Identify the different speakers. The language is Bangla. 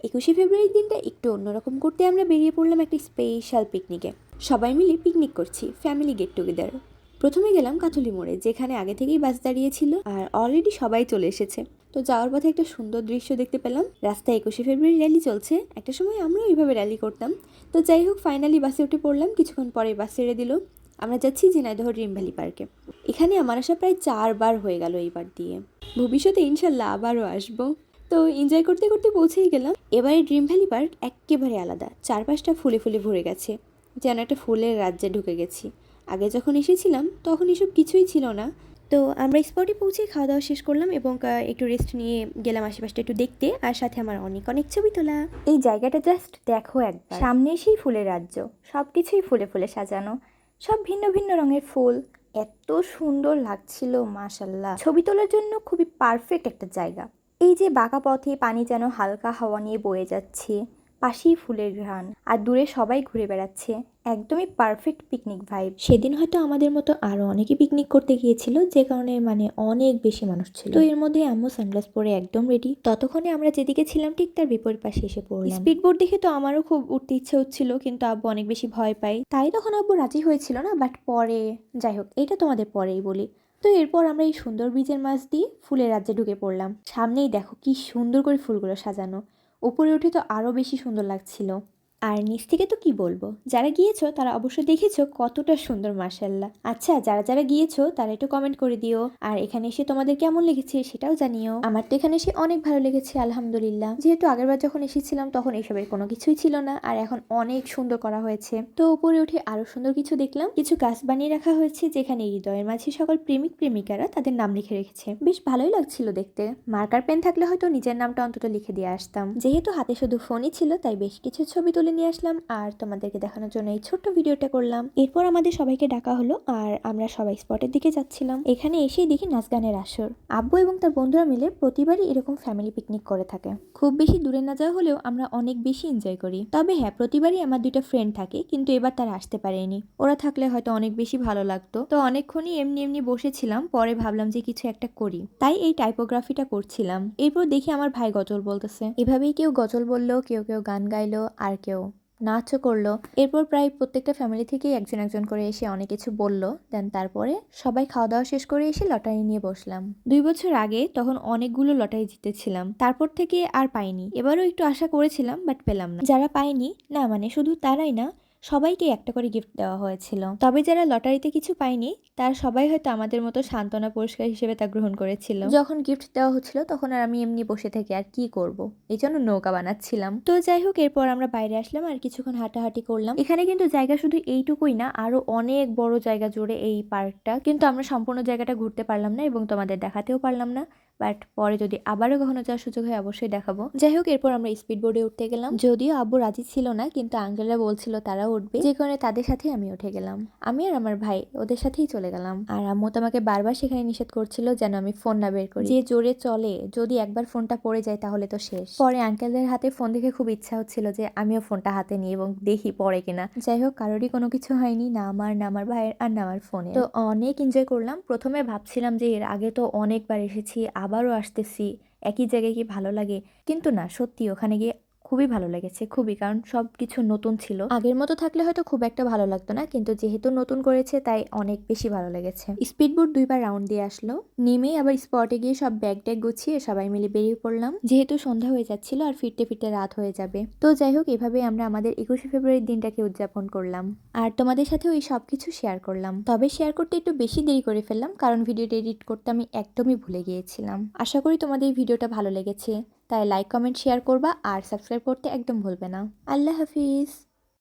Speaker 1: 21শে ফেব্রুয়ারির দিনটা একটু অন্যরকম করতে আমরা বেরিয়ে পড়লাম একটা স্পেশাল পিকনিকে। সবাই মিলে পিকনিক করছি, ফ্যামিলি গেট টুগেদার। প্রথমে গেলাম কাথুলি মোড়ে, যেখানে আগে থেকেই বাস দাঁড়িয়েছিল আর অলরেডি সবাই চলে এসেছে। তো যাওয়ার পথে একটা সুন্দর দৃশ্য দেখতে পেলাম, রাস্তায় 21শে ফেব্রুয়ারি র্যালি চলছে। একটা সময় আমরাও এইভাবে র্যালি করতাম। তো যাই হোক, ফাইনালি বাসে উঠে পড়লাম। কিছুক্ষণ পরে বাস ছেড়ে দিল। আমরা যাচ্ছি ঝিনাইদহ ড্রিম ভ্যালি পার্কে। এখানে আমার আসা প্রায় 4বার হয়ে গেল এইবার দিয়ে। ভবিষ্যতে ইনশাল্লাহ আবারও আসবো। তো এনজয় করতে করতে পৌঁছেই গেলাম। এবারে ড্রিম ভ্যালি পার্ক একেবারে আলাদা, চারপাশটা ফুলে ফুলে ভরে গেছে, যেন একটা ফুলের রাজ্যে ঢুকে গেছি। আগে যখন এসেছিলাম তখন এসব কিছুই ছিল না। তো আমরা স্পটে পৌঁছে খাওয়া দাওয়া শেষ করলাম এবং একটু রেস্ট নিয়ে গেলাম আশেপাশটা একটু দেখতে, আর সাথে আমার অনেক অনেক ছবি তোলা।
Speaker 2: এই জায়গাটা জাস্ট দেখো একবার, সামনে এসেই ফুলের রাজ্য, সব কিছুই ফুলে ফুলে সাজানো, সব ভিন্ন ভিন্ন রঙের ফুল, এত সুন্দর লাগছিল মাশাল্লাহ। ছবি তোলার জন্য খুবই পারফেক্ট একটা জায়গা। এই যে বাঁকা পথে পানি যেন হালকা হাওয়া নিয়ে বয়ে যাচ্ছে, পাশেই ফুলের ঘ্রাণ, আর দূরে সবাই ঘুরে বেড়াচ্ছে, একদমই পারফেক্ট পিকনিক ভাইব।
Speaker 1: সেদিন হয়তো আমাদের মতো আরো অনেকে পিকনিক করতে গিয়েছিল, যে কারণে অনেক বেশি মানুষ ছিল। তো এর মধ্যে আম্মু সানগ্লাস পরে একদম রেডি। ততক্ষণে আমরা যেদিকে ছিলাম ঠিক তার বিপরীত পাশে এসে পড়লাম। স্পিড বোট দেখে তো আমারও খুব উঠতে ইচ্ছে হচ্ছিল, কিন্তু আব্বু অনেক বেশি ভয় পাই, তাই তখন আব্বু রাজি হয়েছিল না। বাট পরে, যাই হোক, এটা তোমাদের পরেই বলি। তো এরপর আমরা এই সুন্দর ব্রিজের মাছ দিয়ে ফুলের রাজ্যে ঢুকে পড়লাম। সামনেই দেখো কি সুন্দর করে ফুলগুলো সাজানো, উপরে উঠে তো আরো বেশি সুন্দর লাগছিল। আর নিচ থেকে তো কি বলবো, যারা গিয়েছো তারা অবশ্যই দেখেছো কতটা সুন্দর, মাশাআল্লাহ। আচ্ছা, যারা যারা গিয়েছো তারা একটু কমেন্ট করে দিও, আর এখানে এসে তোমাদের কেমন লেগেছে সেটাও জানিও। আমার তো এখানে এসে অনেক ভালো লেগেছে আলহামদুলিল্লাহ। যেহেতু আগেরবার যখন এসেছিলাম তখন এইসবের কোনো কিছুই ছিল না, আর এখন অনেক সুন্দর করা হয়েছে। তো উপরে উঠে আরো সুন্দর কিছু দেখলাম, কিছু গাছ বানিয়ে রাখা হয়েছে যেখানে হৃদয়ের মাঝে সকল প্রেমিক প্রেমিকারা তাদের নাম লিখে রেখেছে। বেশ ভালোই লাগছিল দেখতে। মার্কার পেন থাকলে হয়তো নিজের নামটা অন্তত লিখে দিয়ে আসতাম। যেহেতু হাতে শুধু ফোনই ছিল, তাই বেশ কিছু ছবি তুলে নিয়ে আসলাম আর তোমাদেরকে দেখানোর জন্য এই ছোট্ট ভিডিওটা করলাম। এরপর আমাদের সবাইকে ডাকা হলো আর আমরা সবাই স্পটের দিকে যাচ্ছিলাম। এখানে এসেই দেখি নাচ গানের আসর। আব্বু এবং তার বন্ধুরা মিলে প্রতিবারই এরকম ফ্যামিলি পিকনিক করে থাকে। খুব বেশি দূরে না যাওয়া হলেও আমরা অনেক বেশি এনজয় করি। তবে হ্যাঁ, প্রতিবারই আমার 2টা ফ্রেন্ড থাকে, কিন্তু এবার তারা আসতে পারেনি। ওরা থাকলে হয়তো অনেক বেশি ভালো লাগতো। তো অনেকক্ষণই এমনি এমনি বসেছিলাম, পরে ভাবলাম যে কিছু একটা করি, তাই এই টাইপোগ্রাফিটা করছিলাম। এরপর দেখি আমার ভাই গজল বলতেছে। এভাবেই কেউ গজল বললো, কেউ কেউ গান গাইলো, আর কেউ নাচও করলো। এরপর প্রায় প্রত্যেকটা ফ্যামিলি থেকেই একজন একজন করে এসে অনেক কিছু বললো। দেন তারপরে সবাই খাওয়া দাওয়া শেষ করে এসে লটারি নিয়ে বসলাম। 2 বছর আগে তখন অনেকগুলো লটারি জিতেছিলাম, তারপর থেকে আর পাইনি। এবারও একটু আশা করেছিলাম, বাট পেলাম না। যারা পায়নি না, শুধু তারাই না, সবাইকে একটা করে গিফট দেওয়া হয়েছিল। তবে যারা লটারিতে কিছু পায়নি তারা সবাই হয়তো আমাদের মতো সান্ত্বনা পুরস্কার হিসেবে তা গ্রহণ করেছিল। যখন গিফট দেওয়া হচ্ছিল তখন আর আমি এমনি বসে থেকে আর কি করব, এই জন্য নৌকা বানাচ্ছিলাম। তো যাই হোক, এরপর আমরা বাইরে আসলাম আর কিছুক্ষণ হাঁটাহাঁটি করলাম। এখানে কিন্তু জায়গা শুধু এইটুকুই না, আরো অনেক বড় জায়গা জুড়ে এই পার্কটা, কিন্তু আমরা সম্পূর্ণ জায়গাটা ঘুরতে পারলাম না এবং তোমাদের দেখাতেও পারলাম না। বাট পরে যদি আবারও কখনো যাওয়ার সুযোগ হয় অবশ্যই দেখাবো। যাই হোক, এরপর আমরা স্পিড বোর্ডে উঠতে গেলাম। যদিও আব্বু রাজি ছিল না, কিন্তু আঙ্কেলরা বলছিল তারা উঠবে, যে কারণে তাদের সাথেই আমি উঠে গেলাম। আমি আর আমার ভাই ওদের সাথেই চলে গেলাম। আর আম্মু তো আমাকে বারবার সেখানে নিষেধ করছিল যেন আমি ফোন না বের করি, যে জোরে চলে, যদি একবার ফোনটা পড়ে যায় তাহলে তো শেষ। পরে আঙ্কেলদের হাতে ফোন দেখে খুব ইচ্ছা হচ্ছিল যে আমিও ফোনটা হাতে নিই এবং দেখি পড়ে কিনা। যাই হোক, কারোরই কোনো কিছু হয়নি, না আমার, না আমার ভাইয়ের, আর না আমার ফোনে। তো অনেক এনজয় করলাম। প্রথমে ভাবছিলাম যে এর আগে তো অনেকবার এসেছি, আবারও আসতেছি, একই জায়গায় কি ভালো লাগে, কিন্তু না, সত্যি ওখানে গিয়ে খুবই ভালো লেগেছে, খুবই। কারণ সব কিছু নতুন ছিল। আগের মতো থাকলে হয়তো খুব একটা ভালো লাগতো না, কিন্তু যেহেতু নতুন করেছে তাই অনেক বেশি ভালো লেগেছে। স্পিডবোট 2বার রাউন্ড দিয়ে আসলো, নেমে আবার স্পটে গিয়ে সব ব্যাগ ট্যাগ গুছিয়ে সবাই মিলে বেরিয়ে পড়লাম, যেহেতু সন্ধ্যা হয়ে যাচ্ছিল আর ফিরতে ফিরতে রাত হয়ে যাবে। তো যাই হোক, এভাবে আমরা আমাদের 21শে ফেব্রুয়ারির দিনটাকে উদযাপন করলাম আর তোমাদের সাথেও এই সব কিছু শেয়ার করলাম। তবে শেয়ার করতে একটু বেশি দেরি করে ফেললাম, কারণ ভিডিওটা এডিট করতে আমি একদমই ভুলে গিয়েছিলাম। আশা করি তোমাদের এই ভিডিওটা ভালো লেগেছে, তাই লাইক কমেন্ট শেয়ার করবা আর সাবস্ক্রাইব করতে একদম ভুলবে না। আল্লাহ হাফিজ।